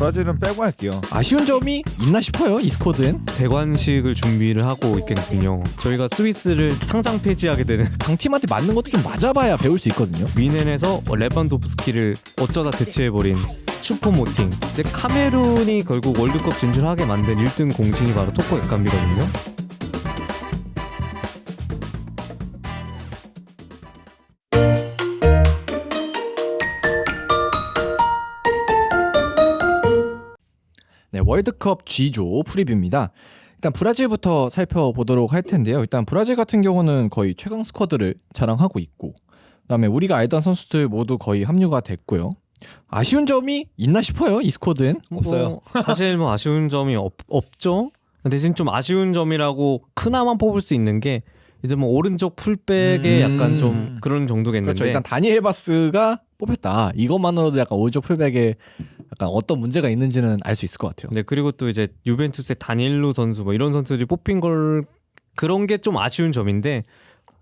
브라질은 빼고 할게요. 아쉬운 점이 있나 싶어요. 이 스쿼드엔. 대관식을 준비를 하고 있겠군요. 저희가 스위스를 상장 폐지하게 되는 강팀한테 맞는 것도 좀 맞아봐야 배울 수 있거든요. 뮌헨에서 레반도프스키를 어쩌다 대체해버린 슈퍼모팅. 이제 카메룬이 결국 월드컵 진출하게 만든 1등 공신이 바로 토코 에캄비거든요. 네, 월드컵 G조 프리뷰입니다. 일단 브라질부터 살펴보도록 할 텐데요. 일단 브라질 같은 경우는 거의 최강 스쿼드를 자랑하고 있고, 그다음에 우리가 알던 선수들 모두 거의 합류가 됐고요. 아쉬운 점이 있나 싶어요. 이 스쿼드엔. 없어요. 사실 뭐 아쉬운 점이 없죠. 대신 좀 아쉬운 점이라고 크나마 뽑을 수 있는 게 이제 뭐 오른쪽 풀백에 약간 좀 그런 정도겠는데. 그렇죠. 일단 다니엘 바스가 뽑혔다. 이것만으로도 약간 오른쪽 풀백에 약간 어떤 문제가 있는지는 알 수 있을 것 같아요. 네, 그리고 또 이제 유벤투스의 다니엘로 선수 뭐 이런 선수들이 뽑힌 걸 그런 게 좀 아쉬운 점인데,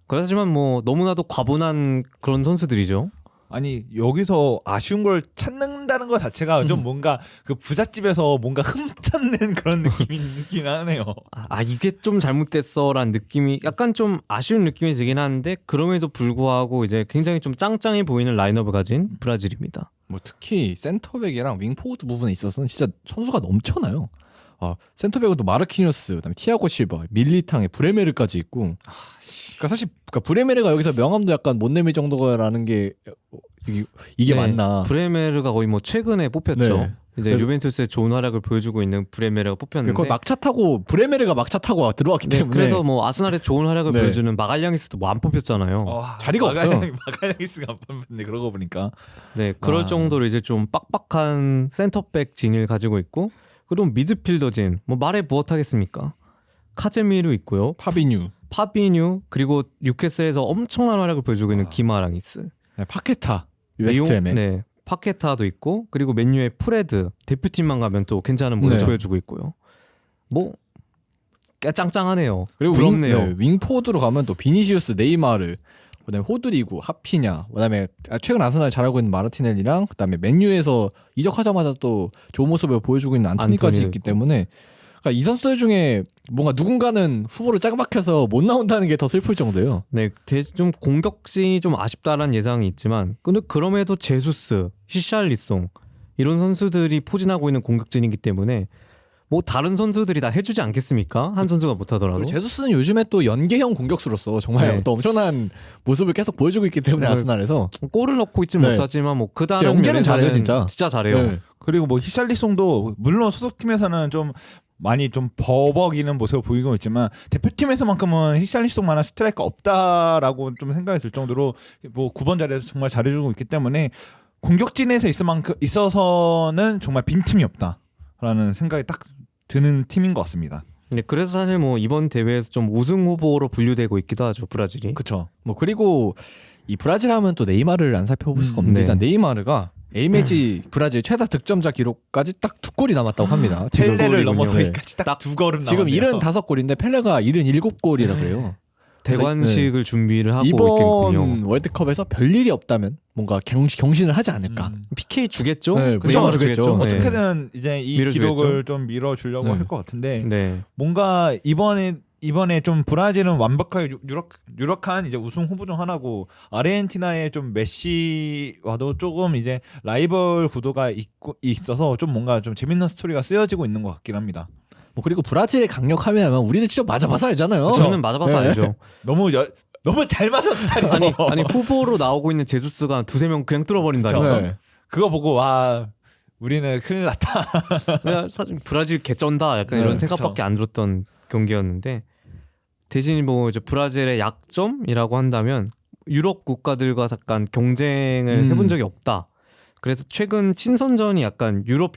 그렇지만 뭐 너무나도 과분한 그런 선수들이죠. 아니 여기서 아쉬운 걸 찾는다는 것 자체가 좀 뭔가 그 부잣집에서 뭔가 훔쳤는 그런 느낌이긴 하네요. 이게 좀 잘못됐어라는 느낌이 약간 좀 아쉬운 느낌이 들긴 하는데, 그럼에도 불구하고 이제 굉장히 좀 짱짱해 보이는 라인업을 가진 브라질입니다. 뭐 특히 센터백이랑 윙포워드 부분에 있어서는 진짜 선수가 넘쳐나요. 센터백은 또 마르키뉴스, 그다음에 티아고 실바, 밀리탕에 브레메르까지 있고. 그러니까 사실 브레메르가 여기서 명함도 약간 못 내밀 정도라는 게 이게 네, 맞나? 브레메르가 거의 뭐 최근에 뽑혔죠. 네. 이제 유벤투스의 좋은 활약을 보여주고 있는 브레메르가 뽑혔는데, 거의 막차 타고 브레메르가 막차 타고 들어왔기 네, 때문에. 그래서 뭐 아스날의 좋은 활약을 네. 보여주는 마갈량이스도 뭐 안 뽑혔잖아요. 자리가 없어요. 마갈량이스가 안 뽑혔네. 그러고 보니까. 네, 그럴 정도로 이제 좀 빡빡한 센터백 진을 가지고 있고, 그리고 미드필더진 뭐 말해 무엇하겠습니까? 카제미르 있고요, 파비뉴, 그리고 뉴캐슬에서 엄청난 활약을 보여주고 있는 기마랑이스, 네, 파케타 웨스트햄에. 네, 파케타도 있고, 그리고 맨유의 프레드 대표팀만 가면 또 괜찮은 모습 네. 보여주고 있고요. 뭐 짱짱하네요. 그리고 부럽네요. 윙포드로 가면 또 비니시우스, 네이마르, 그다음에 호드리구, 하피냐, 그다음에 최근 아스날 잘하고 있는 마르티넬리랑, 그다음에 맨유에서 이적하자마자 또 좋은 모습을 보여주고 있는 안토니까지 있기 있고. 때문에, 그러니까 이 선수들 중에 뭔가 누군가는 후보로 짝 막혀서 못 나온다는 게 더 슬플 정도예요. 네, 좀 공격진이 좀 아쉽다라는 예상이 있지만, 근데 그럼에도 제수스, 히샬리송 이런 선수들이 포진하고 있는 공격진이기 때문에 뭐 다른 선수들이 다 해주지 않겠습니까? 한 선수가 못하더라도. 제수스는 요즘에 또 연계형 공격수로서 정말 네. 또 엄청난 모습을 계속 보여주고 있기 때문에 네. 아스날에서 골을 넣고 있지 네. 못하지만 뭐 그 다른 연계는 잘해요, 면에서는 진짜. 잘해요. 네. 그리고 뭐 히샬리송도 물론 소속팀에서는 좀 많이 좀 버벅이는 모습을 보이고 있지만 대표팀에서만큼은 히샬리송만한 스트라이커 없다라고 좀 생각이 들 정도로 뭐 9번 자리에서 정말 잘해주고 있기 때문에 공격진에서 있어서는 정말 빈틈이 없다라는 생각이 딱 드는 팀인 것 같습니다. 네, 그래서 사실 뭐 이번 대회에서 좀 우승 후보로 분류되고 있기도 하죠, 브라질이. 그렇죠. 뭐 그리고 이 브라질 하면 또 네이마르를 안 살펴볼 수가 없는데, 네. 일단 네이마르가 A매치 브라질 최다 득점자 기록까지 딱 2골이 남았다고 합니다. 지금 펠레를 골이군요. 넘어서기까지 딱 두 걸음 지금 남았네요. 75골인데 펠레가 77골이라 그래요. 대관식을 준비를 하고 이번 있겠군요. 월드컵에서 별일이 없다면 뭔가 경신을 하지 않을까. PK 주겠죠? 네, 무조건 네이마르 주겠죠. 네. 어떻게든 이제 이 밀어주겠죠. 기록을 좀 밀어주려고 네. 할 것 같은데 네. 뭔가 이번에 좀 브라질은 완벽하게 유력한 이제 우승 후보 중 하나고, 아르헨티나의 좀 메시와도 조금 이제 라이벌 구도가 있어서 좀 뭔가 좀 재밌는 스토리가 쓰여지고 있는 것 같긴 합니다. 뭐 그리고 브라질의 강력하면 우리는 직접 맞아봐서 알잖아요. 저는 맞아봐서 네. 알죠. 너무 잘 맞아서 잘해. 아니 후보로 나오고 있는 제수스가 두세 명 그냥 뚫어버린다니까. 네. 그거 보고 와 우리는 큰일 났다. 그냥 사실 브라질 개쩐다 약간 네, 이런 생각밖에 안 들었던 경기였는데, 대신 뭐 이제 브라질의 약점이라고 한다면 유럽 국가들과 잠깐 경쟁을 해본 적이 없다. 그래서 최근 친선전이 약간 유럽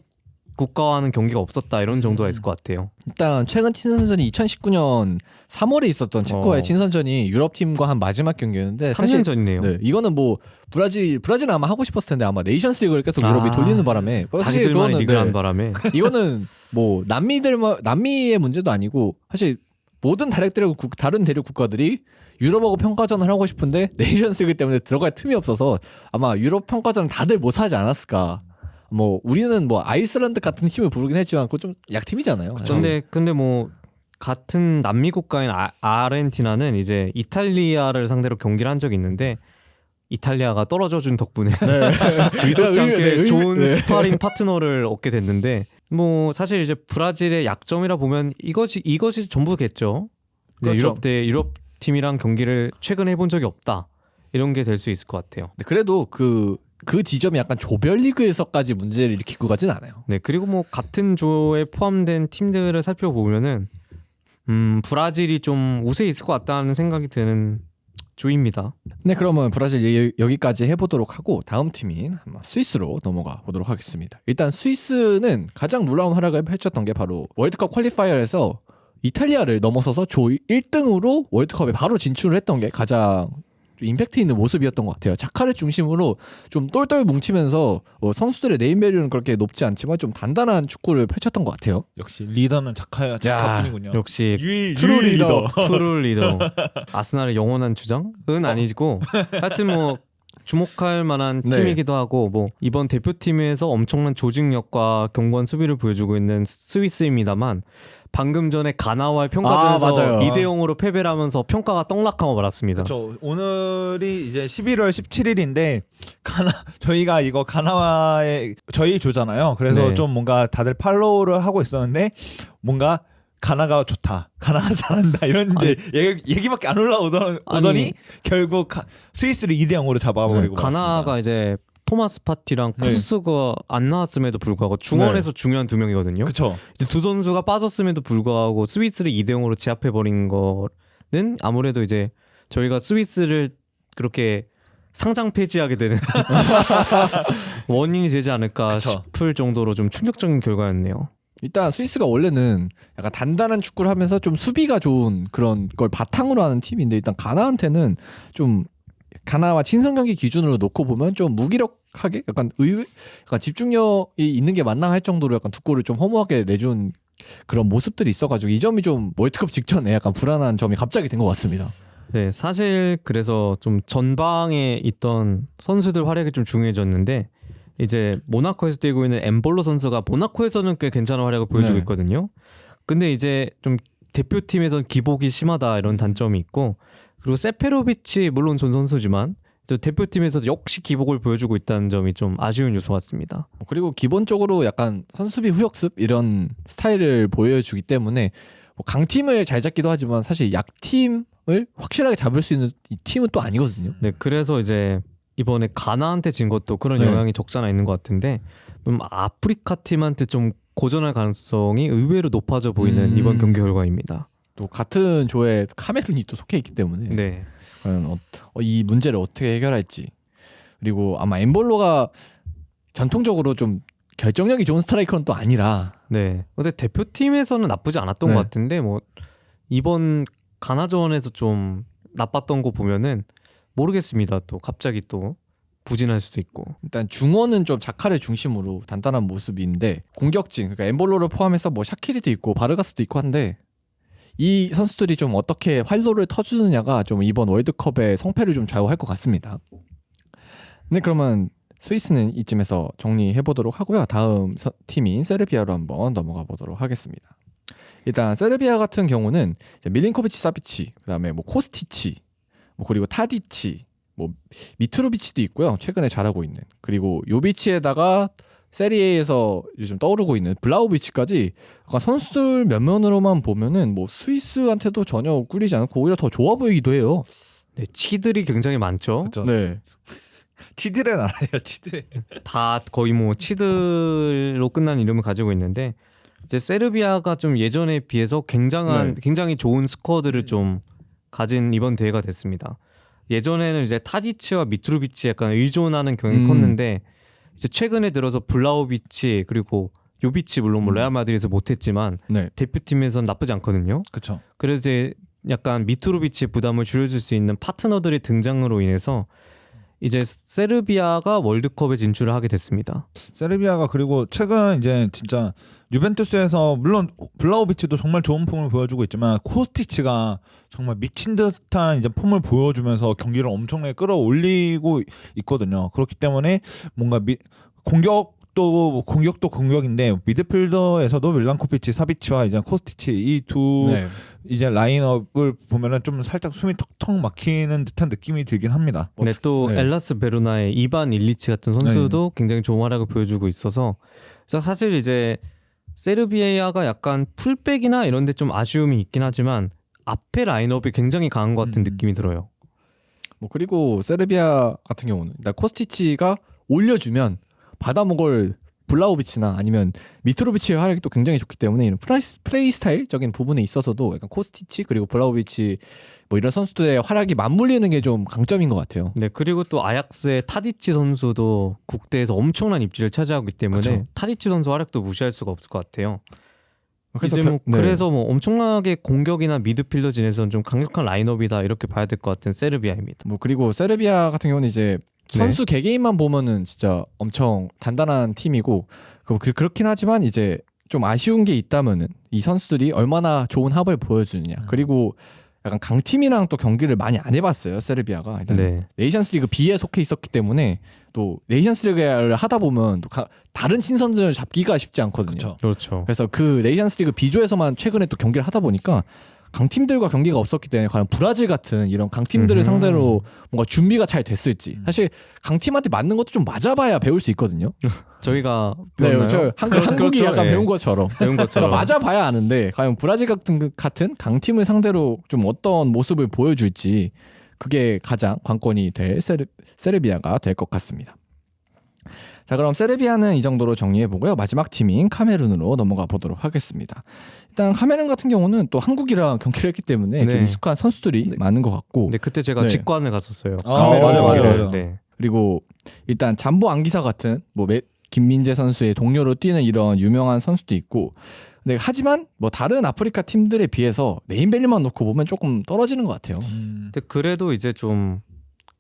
국가와는 경기가 없었다 이런 정도가 있을 것 같아요. 일단 최근 친선전이 2019년 3월에 있었던 체코와의 친선전이 유럽팀과 한 마지막 경기였는데, 3년 전이네요. 네, 이거는 뭐 브라질은 아마 하고 싶었을 텐데 아마 네이션스 리그를 계속 유럽이 돌리는 바람에 사실 자기들만의 그거는, 리그를 한 바람에 이거는 뭐 남미의 문제도 아니고, 사실 모든 다른 대륙 국가들이 유럽하고 평가전을 하고 싶은데 네이션스 리그 때문에 들어갈 틈이 없어서 아마 유럽 평가전은 다들 못 하지 않았을까. 뭐 우리는 뭐 아이슬란드 같은 팀을 부르긴 했지만 그거 좀 약팀이잖아요. 근데 뭐 같은 남미 국가인 아르헨티나는 이제 이탈리아를 상대로 경기를 한 적이 있는데 이탈리아가 떨어져 준 덕분에 의도치 않게 좋은 스파링 파트너를 얻게 됐는데 뭐 사실 이제 브라질의 약점이라 보면 이것이 전부겠죠. 그렇죠. 유럽 팀이랑 경기를 최근에 해본 적이 없다. 이런 게 될 수 있을 것 같아요. 그래도 그 지점이 약간 조별리그에서까지 문제를 일으키고 가진 않아요. 네, 그리고 뭐 같은 조에 포함된 팀들을 살펴보면은 브라질이 좀 우세에 있을 것 같다는 생각이 드는 조입니다. 네, 그러면 브라질 여기까지 해보도록 하고 다음 팀인 스위스로 넘어가 보도록 하겠습니다. 일단 스위스는 가장 놀라운 활약을 펼쳤던 게 바로 월드컵 퀄리파이어에서 이탈리아를 넘어서서 조 1등으로 월드컵에 바로 진출을 했던 게 가장 임팩트 있는 모습이었던 것 같아요. 자카를 중심으로 좀 똘똘 뭉치면서 선수들의 네임밸류는 그렇게 높지 않지만 좀 단단한 축구를 펼쳤던 것 같아요. 역시 리더는 자카뿐이군요. 역시 유일 트루 리더. 아스날의 영원한 주장은 아니고 하여튼 뭐 주목할 만한 네. 팀이기도 하고 뭐 이번 대표팀에서 엄청난 조직력과 견고한 수비를 보여주고 있는 스위스입니다만 방금 전에 가나와의 평가전에서 맞아요. 2대0으로 패배를 하면서 평가가 떡락하고 말았습니다. 그렇죠. 오늘이 이제 11월 17일인데 저희가 이거 가나와의 저희 조잖아요. 그래서 네. 좀 뭔가 다들 팔로우를 하고 있었는데 뭔가 가나가 좋다, 가나가 잘한다 이런 이제 얘기밖에 안 오더니 결국 스위스를 2대0으로 잡아버리고 가나가 이제 토마스 파티랑 쿠스가 안 나왔음에도 불구하고 중원에서 중요한 두 명이거든요. 그렇죠. 두 선수가 빠졌음에도 불구하고 스위스를 2대0으로 제압해버린 거는 아무래도 이제 저희가 스위스를 그렇게 상장 폐지하게 되는 원인이 되지 않을까 그쵸. 싶을 정도로 좀 충격적인 결과였네요. 일단 스위스가 원래는 약간 단단한 축구를 하면서 좀 수비가 좋은 그런 걸 바탕으로 하는 팀인데 일단 가나한테는 좀 가나와 친선 경기 기준으로 놓고 보면 좀 무기력하게 약간 집중력이 있는 게 맞나 할 정도로 약간 두 골을 좀 허무하게 내준 그런 모습들이 있어가지고 이 점이 좀 월드컵 직전에 약간 불안한 점이 갑자기 된 것 같습니다. 네, 사실 그래서 좀 전방에 있던 선수들 활약이 좀 중요해졌는데 이제 모나코에서 뛰고 있는 엠볼로 선수가 모나코에서는 꽤 괜찮은 활약을 보여주고 네. 있거든요. 근데 이제 좀 대표팀에선 기복이 심하다 이런 단점이 있고 그리고 세페로비치 물론 좋은 선수지만 또 대표팀에서도 역시 기복을 보여주고 있다는 점이 좀 아쉬운 요소 같습니다. 그리고 기본적으로 약간 선수비 후역습 이런 스타일을 보여주기 때문에 뭐 강팀을 잘 잡기도 하지만 사실 약팀을 확실하게 잡을 수 있는 이 팀은 또 아니거든요. 네, 그래서 이제 이번에 가나한테 진 것도 그런 네. 영향이 적지 않아 있는 것 같은데 아프리카 팀한테 좀 고전할 가능성이 의외로 높아져 보이는 이번 경기 결과입니다. 또 같은 조에 카메룬이 또 속해 있기 때문에 네. 과연 이 문제를 어떻게 해결할지. 그리고 아마 엠볼로가 전통적으로 좀 결정력이 좋은 스트라이커는 또 아니라 네. 근데 대표팀에서는 나쁘지 않았던 네. 것 같은데 뭐 이번 가나전에서 좀 나빴던 거 보면은 모르겠습니다. 또 갑자기 또 부진할 수도 있고. 일단 중원은 좀 자카를 중심으로 단단한 모습인데 공격진 그러니까 엠볼로를 포함해서 뭐 샤키리도 있고 바르가스도 있고 한데 이 선수들이 좀 어떻게 활로를 터주느냐가 좀 이번 월드컵의 성패를 좀 좌우할 것 같습니다. 네, 그러면 스위스는 이쯤에서 정리해 보도록 하고요. 다음 팀인 세르비아로 한번 넘어가 보도록 하겠습니다. 일단 세르비아 같은 경우는 밀린코비치 사비치, 그다음에 뭐 코스티치, 뭐 그리고 타디치, 뭐 미트로비치도 있고요. 최근에 잘하고 있는. 그리고 요비치에다가 세리에에서 요즘 떠오르고 있는 블라우비치까지 약간 선수들 면면으로만 보면은 뭐 스위스한테도 전혀 꿀리지 않고 오히려 더 좋아 보이기도 해요. 네, 치들이 굉장히 많죠. 그렇죠. 네. 치들의 나라예요. 치들. 다 거의 뭐 치들로 끝난 이름을 가지고 있는데 이제 세르비아가 좀 예전에 비해서 굉장히 좋은 스쿼드를 좀 가진 이번 대회가 됐습니다. 예전에는 이제 타디치와 미트로비치 약간 의존하는 경향이 컸는데 이제 최근에 들어서 블라우비치 그리고 요비치 물론 뭐 레알 마드리드에서 못했지만 네. 대표팀에서는 나쁘지 않거든요. 그렇죠. 그래서 이제 약간 미트로비치의 부담을 줄여줄 수 있는 파트너들의 등장으로 인해서 이제 세르비아가 월드컵에 진출을 하게 됐습니다. 세르비아가 그리고 최근 이제 진짜 유벤투스에서 물론 블라우비치도 정말 좋은 폼을 보여주고 있지만 코스티치가 정말 미친 듯한 이제 폼을 보여주면서 경기를 엄청나게 끌어올리고 있거든요. 그렇기 때문에 뭔가 공격 공격도 공격도 공격인데 미드필더에서도 밀란코비치, 사비치와 이제 코스티치 이 두 네. 이제 라인업을 보면은 좀 살짝 숨이 턱턱 막히는 듯한 느낌이 들긴 합니다. 네, 또 네. 엘라스 베로나의 이반 일리치 같은 선수도 굉장히 좋은 활약을 보여주고 있어서 그래서 사실 이제 세르비아가 약간 풀백이나 이런 데 좀 아쉬움이 있긴 하지만 앞에 라인업이 굉장히 강한 것 같은 느낌이 들어요. 뭐 그리고 세르비아 같은 경우는 일단 코스티치가 올려주면 받아먹을 블라우비치나 아니면 미트로비치의 활약이 또 굉장히 좋기 때문에 이런 플레이 스타일적인 부분에 있어서도 약간 코스티치 그리고 블라우비치 뭐 이런 선수들의 활약이 맞물리는 게 좀 강점인 것 같아요. 네, 그리고 또 아약스의 타디치 선수도 국대에서 엄청난 입지를 차지하고 있기 때문에 그쵸. 타디치 선수 활약도 무시할 수가 없을 것 같아요. 그래서 이제 뭐 네. 그래서 뭐 엄청나게 공격이나 미드필더 진에서는 좀 강력한 라인업이다 이렇게 봐야 될 것 같은 세르비아입니다. 뭐 그리고 세르비아 같은 경우는 이제 선수 개개인만 보면은 진짜 엄청 단단한 팀이고 그렇긴 하지만 이제 좀 아쉬운 게 있다면은 이 선수들이 얼마나 좋은 합을 보여주느냐. 그리고 약간 강팀이랑 또 경기를 많이 안 해봤어요 세르비아가. 일단 네. 네이션스리그 B에 속해 있었기 때문에 또 네이션스리그를 하다 보면 또 다른 친선전을 잡기가 쉽지 않거든요. 그렇죠. 그렇죠. 그래서 그 네이션스리그 B조에서만 최근에 또 경기를 하다 보니까 강팀들과 경기가 없었기 때문에 과연 브라질 같은 이런 강팀들을 상대로 뭔가 준비가 잘 됐을지. 사실 강팀한테 맞는 것도 좀 맞아봐야 배울 수 있거든요. 저희가 배웠나요? 저 한국이 그렇죠. 약간 예. 배운 것처럼. 배운 것처럼. 그러니까 맞아봐야 아는데 과연 브라질 같은 강팀을 상대로 좀 어떤 모습을 보여줄지 그게 가장 관건이 될 세르비아가 될 것 같습니다. 자, 그럼 세르비아는 이 정도로 정리해보고요. 마지막 팀인 카메룬으로 넘어가 보도록 하겠습니다. 일단 카메룬 같은 경우는 또 한국이랑 경기를 했기 때문에 좀 네. 익숙한 선수들이 네. 많은 것 같고 네, 그때 제가 네. 직관을 갔었어요. 맞아요. 네. 그리고 일단 잠보 안기사 같은 뭐 김민재 선수의 동료로 뛰는 이런 유명한 선수도 있고 네, 하지만 뭐 다른 아프리카 팀들에 비해서 네임밸류만 놓고 보면 조금 떨어지는 것 같아요. 근데 그래도 이제 좀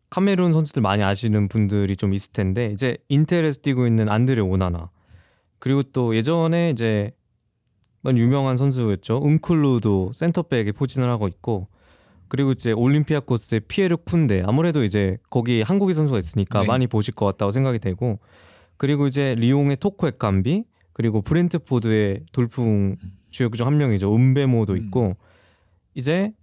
카메룬 선수들 많이 아시는 분들이 좀 있을 텐데 이제 인텔에서 뛰고 있는 안드레 오나나 그리고 또 예전에 이제 유명한 선수였죠. 은쿨루도 센터백에 포진을 하고 있고 그리고 이제 올림피아코스의 피에르 쿤데 아무래도 이제 거기 한국인 선수가 있으니까 네. 많이 보실 것 같다고 생각이 되고 그리고 이제 리옹의 토코 에캄비 그리고 브렌트포드의 돌풍 주역 중 한 명이죠. 은베모도 있고 이제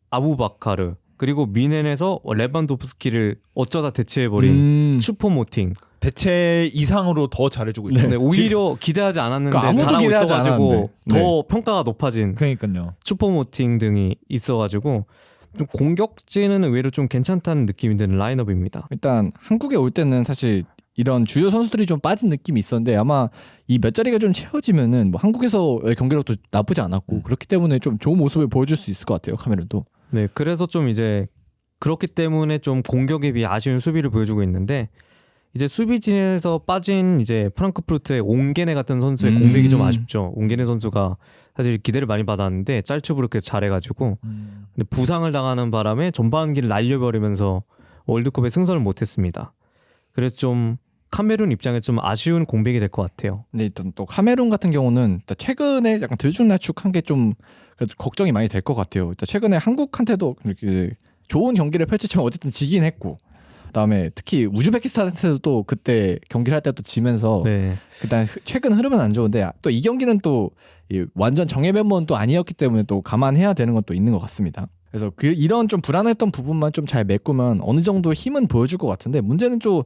아부바카르 그리고 미넨에서 레반도프스키를 어쩌다 대체해버린 슈퍼모팅. 대체 이상으로 더 잘해주고 있죠. 네, 오히려 기대하지 않았는데 그러니까 아무도 잘하고 기대하지 있어가지고 않았는데. 더 평가가 높아진 그러니까요. 슈퍼모팅 등이 있어가지고 좀 공격진은 의외로 좀 괜찮다는 느낌이 드는 라인업입니다. 일단 한국에 올 때는 사실 이런 주요 선수들이 좀 빠진 느낌이 있었는데 아마 이 몇 자리가 좀 채워지면은 뭐 한국에서의 경기력도 나쁘지 않았고 그렇기 때문에 좀 좋은 모습을 보여줄 수 있을 것 같아요 카메룬도. 네, 그래서 좀 이제 그렇기 때문에 좀 공격에 비해 아쉬운 수비를 보여주고 있는데 이제 수비진에서 빠진 이제 프랑크푸르트의 옹게네 같은 선수의 공백이 좀 아쉽죠. 옹게네 선수가 사실 기대를 많이 받았는데 짤츠부르크에 잘해가지고 근데 부상을 당하는 바람에 전반기를 날려버리면서 월드컵에 승선을 못했습니다. 그래서 좀 카메룬 입장에 좀 아쉬운 공백이 될 것 같아요. 근데 일단 또 카메룬 같은 경우는 일단 최근에 약간 들쭉날쭉한 게 좀 걱정이 많이 될 것 같아요. 일단 최근에 한국한테도 이렇게 좋은 경기를 펼쳤지만 어쨌든 지긴 했고 그다음에 특히 우즈베키스탄한테도 또 그때 경기를 할 때 또 지면서 네. 일단 최근 흐름은 안 좋은데 또 이 경기는 또 완전 정예 면모는 또 아니었기 때문에 또 감안해야 되는 건 또 있는 것 같습니다. 그래서 이런 좀 불안했던 부분만 좀 잘 메꾸면 어느 정도 힘은 보여줄 것 같은데 문제는 좀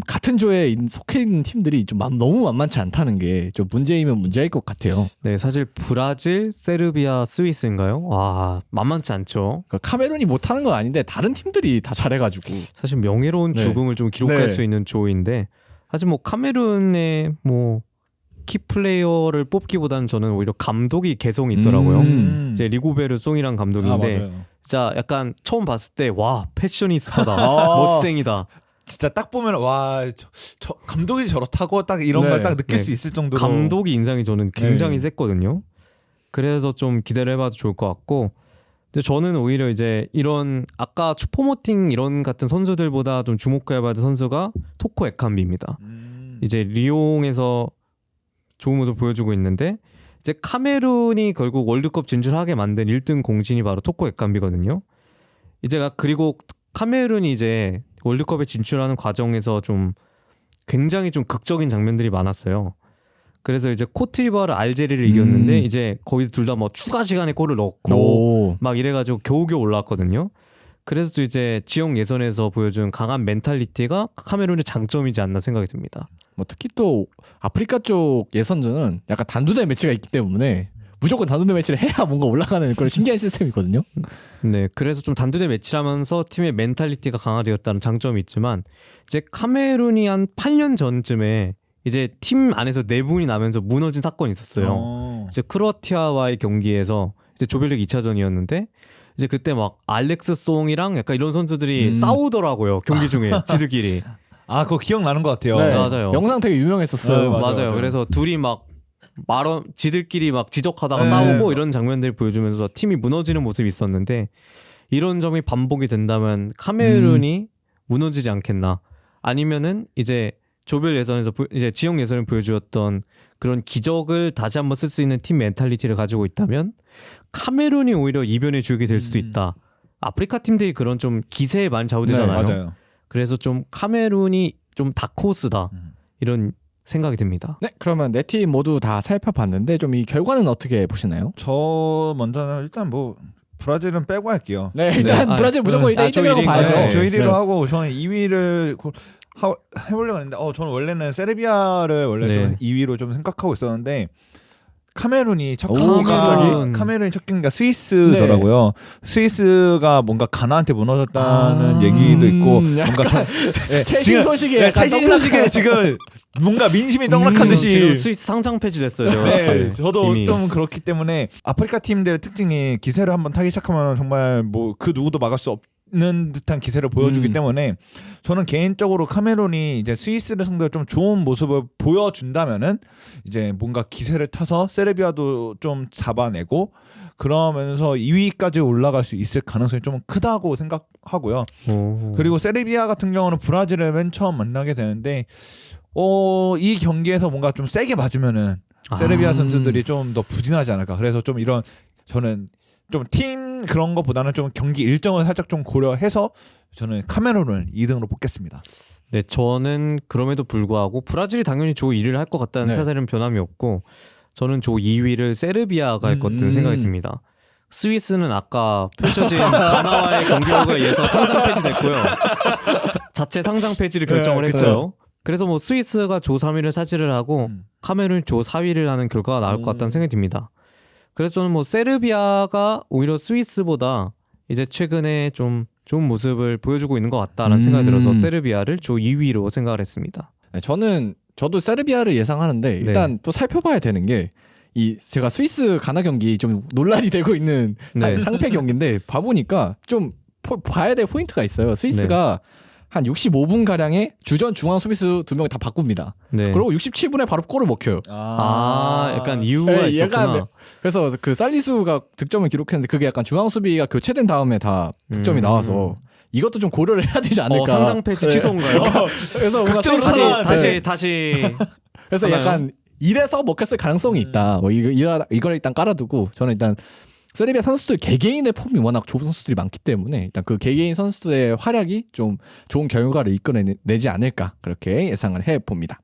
같은 조에 속해 있는 팀들이 좀 너무 만만치 않다는 게 좀 문제이면 문제일 것 같아요. 네, 사실 브라질, 세르비아, 스위스인가요? 와, 만만치 않죠. 그러니까 카메룬이 못하는 건 아닌데 다른 팀들이 다 잘해가지고 사실 명예로운 네. 죽음을 좀 기록할 네. 수 있는 조인데 사실 뭐 카메룬의 뭐 키플레이어를 뽑기보다는 저는 오히려 감독이 개성이 있더라고요. 음. 이제 리고베르 송이란 감독인데 맞아요. 진짜 약간 처음 봤을 때 와 패셔니스타다, 아. 멋쟁이다. 진짜 딱 보면 와 저 감독이 저렇다고 딱 이런 네. 걸 딱 느낄 네. 수 있을 정도로 감독이 인상이 저는 굉장히 네. 셌거든요. 그래서 좀 기대를 해봐도 좋을 것 같고 근데 저는 오히려 이제 이런 아까 추포모팅 이런 같은 선수들보다 좀 주목해봐야 될 선수가 토코 에캄비입니다. 이제 리옹에서 좋은 모습 보여주고 있는데 이제 카메룬이 결국 월드컵 진출하게 만든 1등 공신이 바로 토코 에캄비거든요. 이제 그리고 카메룬이 이제 월드컵에 진출하는 과정에서 좀 굉장히 좀 극적인 장면들이 많았어요. 그래서 이제 코트디부아르 알제리를 이겼는데 이제 거의 둘 다 뭐 추가 시간에 골을 넣고 오. 막 이래가지고 겨우겨우 올라왔거든요. 그래서 이제 지역 예선에서 보여준 강한 멘탈리티가 카메룬의 장점이지 않나 생각이 듭니다. 뭐 특히 또 아프리카 쪽 예선전은 약간 단두대 매치가 있기 때문에 무조건 단두대 매치를 해야 뭔가 올라가는 그런 신기한 시스템이거든요. 네, 그래서 좀 단두대 매치하면서 팀의 멘탈리티가 강화되었다는 장점이 있지만 이제 카메룬이 한 8년 전쯤에 이제 팀 안에서 내분이 나면서 무너진 사건이 있었어요. 이제 크로아티아와의 경기에서 이제 조별리그 2차전이었는데 이제 그때 막 알렉스 송이랑 약간 이런 선수들이 싸우더라고요. 경기 중에 지들끼리. 아, 그거 기억나는 것 같아요. 네, 맞아요. 영상 되게 유명했었어요. 네, 맞아요. 그래서 둘이 막 지들끼리 막 지적하다가 네. 싸우고 이런 장면들을 보여주면서 팀이 무너지는 모습이 있었는데 이런 점이 반복이 된다면 카메룬이 무너지지 않겠나? 아니면은 이제 조별 예선에서 이제 지역 예선을 보여주었던 그런 기적을 다시 한번 쓸 수 있는 팀 멘탈리티를 가지고 있다면 카메룬이 오히려 이변의 주역이 될 수도 있다. 아프리카 팀들이 그런 좀 기세에 많이 좌우되잖아요. 네, 맞아요. 그래서 좀 카메룬이 좀 다크호스다 이런 생각이 듭니다. 네, 그러면 네 팀 모두 다 살펴봤는데 좀 이 결과는 어떻게 보시나요? 저 먼저는 일단 뭐 브라질은 빼고 할게요. 네, 일단 네. 브라질 무조건 일단 저 1등이라고 1위인가요? 봐야죠. 네. 저 1위로 네. 하고 저는 2위를 해보려고 했는데 저는 원래는 세르비아를 원래 네. 좀 2위로 좀 생각하고 있었는데 카메룬이 첫 오, 경기가 갑자기? 카메룬이 첫 경기가 스위스더라고요. 스위스가 뭔가 가나한테 무너졌다는 얘기도 있고 뭔가 최신 소식에 약간 최신 소식에 지금 뭔가 민심이 떡락한 듯이 지금 스위스 상장 폐지됐어요. 제가 봤을 네, 때. 저도 이미. 좀 그렇기 때문에 아프리카 팀들의 특징이 기세를 한번 타기 시작하면 정말 뭐 그 누구도 막을 수 없는 듯한 기세를 보여주기 때문에 저는 개인적으로 카메룬이 이제 스위스를 상대로 좀 좋은 모습을 보여준다면은 이제 뭔가 기세를 타서 세르비아도 좀 잡아내고 그러면서 2위까지 올라갈 수 있을 가능성이 좀 크다고 생각하고요. 오. 그리고 세르비아 같은 경우는 브라질을 맨 처음 만나게 되는데 이 경기에서 뭔가 좀 세게 맞으면은 세르비아 선수들이 좀 더 부진하지 않을까. 그래서 좀 이런 저는 좀 팀 그런 것보다는 좀 경기 일정을 살짝 좀 고려해서 저는 카메룬을 2등으로 뽑겠습니다. 네, 저는 그럼에도 불구하고 브라질이 당연히 조 1위를 할 것 같다는 네. 사실은 변함이 없고 저는 조 2위를 세르비아가 할 것 같은 생각이 듭니다. 스위스는 아까 펼쳐진 가나와의 경기력에 의해서 상장 폐지됐고요. 자체 상장 폐지를 결정을 네, 했고요. 그래서 뭐 스위스가 조 3위를 차지를 하고 카메룬이 조 4위를 하는 결과가 나올 것 같다는 생각이 듭니다. 그래서 저는 뭐 세르비아가 오히려 스위스보다 이제 최근에 좀 좋은 모습을 보여주고 있는 것 같다라는 생각이 들어서 세르비아를 조 2위로 생각을 했습니다. 네, 저도 세르비아를 예상하는데 일단 또 살펴봐야 되는 게 제가 스위스 가나 경기 좀 논란이 되고 있는 네. 상패 경기인데 봐보니까 좀 봐야 될 포인트가 있어요. 스위스가 한 65분 가량에 주전 중앙 수비수 2명을 다 바꿉니다. 네. 그리고 67분에 바로 골을 먹혀요. 약간 이유가 네, 있었구나. 약간, 그래서 그 살리수가 득점을 기록했는데 그게 약간 중앙 수비가 교체된 다음에 다 득점이 나와서 이것도 좀 고려를 해야 되지 않을까. 상장 폐지 네. 취소인가요? 그래서 뭔가 극적으로 스위스가- 다시 그래서 하나요? 약간 이래서 먹혔을 가능성이 있다. 뭐 이걸 일단 깔아두고 저는 일단 세르비아 선수들 개개인의 폼이 워낙 좋은 선수들이 많기 때문에 일단 그 개개인 선수들의 활약이 좀 좋은 결과를 이끌어내지 않을까 그렇게 예상을 해봅니다.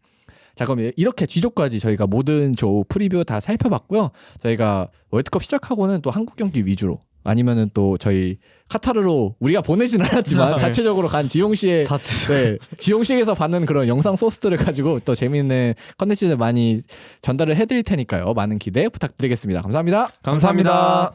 자, 그럼 이렇게 G조까지 저희가 모든 조 프리뷰 다 살펴봤고요. 저희가 월드컵 시작하고는 또 한국 경기 위주로 아니면은 또 저희 카타르로 우리가 보내지는 않았지만 네. 자체적으로 간 지용 씨의 네, 지용식에서 받는 그런 영상 소스들을 가지고 또 재미있는 컨텐츠를 많이 전달을 해드릴 테니까요. 많은 기대 부탁드리겠습니다. 감사합니다. 감사합니다.